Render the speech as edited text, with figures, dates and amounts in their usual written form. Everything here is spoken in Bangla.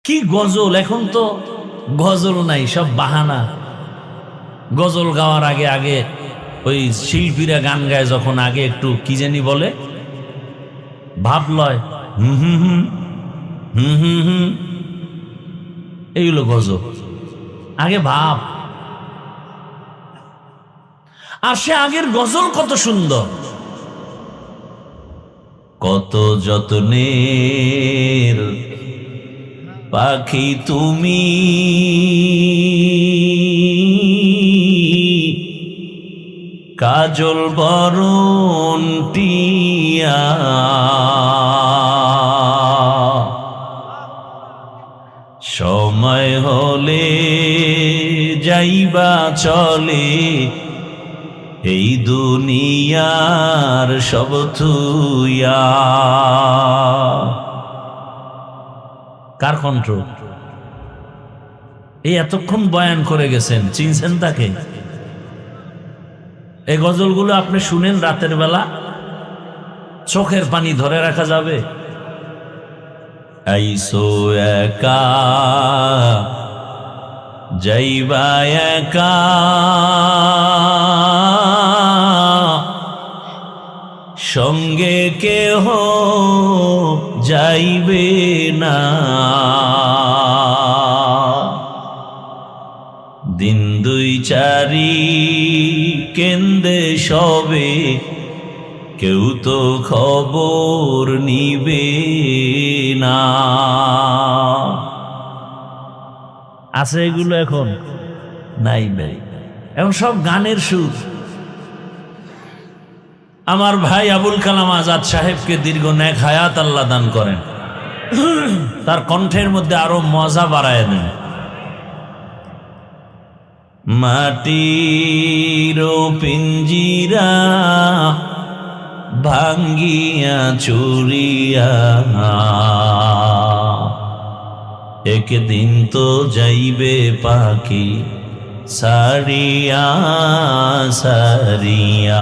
কি গজল! এখন তো গজল নাই, সব বাহানা। গজল গাওয়ার আগে আগে ওই শিল্পীরা গান গায় যখন, আগে একটু কি জানি বলে, ভাব লয়, হুম হুম হুম হুম হুম হুম, এইগুলো গজল। আগে ভাব। আর সে আগের গজল কত সুন্দর, কত যত্নের পাখি তুমি, কাজল বরণ টিয়া, সময় হলে যাইবা চলে, এই দুনিয়ার সব থুইয়া। কার কণ্ঠ? এই এতক্ষণ বয়ান করে গেছেন, চিনছেন তাকে? এই গজলগুলো আপনি শুনেন রাতের বেলা, চোখের পানি ধরে রাখা যাবে। আইসো একা যাইবা একা, সঙ্গে কেহ যাইবে না, দিন দুই চারি কেন্দে সবে, কেউ তো খবর নিবে না। আছে এগুলো? এখন নাই নাই, এখন সব গানের সুর। আমার ভাই আবুল কালাম আজাদ সাহেবকে দীর্ঘ নেক হায়াত আল্লাহ দান করেন, তার কণ্ঠের মধ্যে আরো মজা বাড়ায় দেন। মাটির পিঞ্জিরা ভাঙ্গিয়া চুরিয়া, একদিন তো যাইবে পাখি সারিয়া সারিয়া।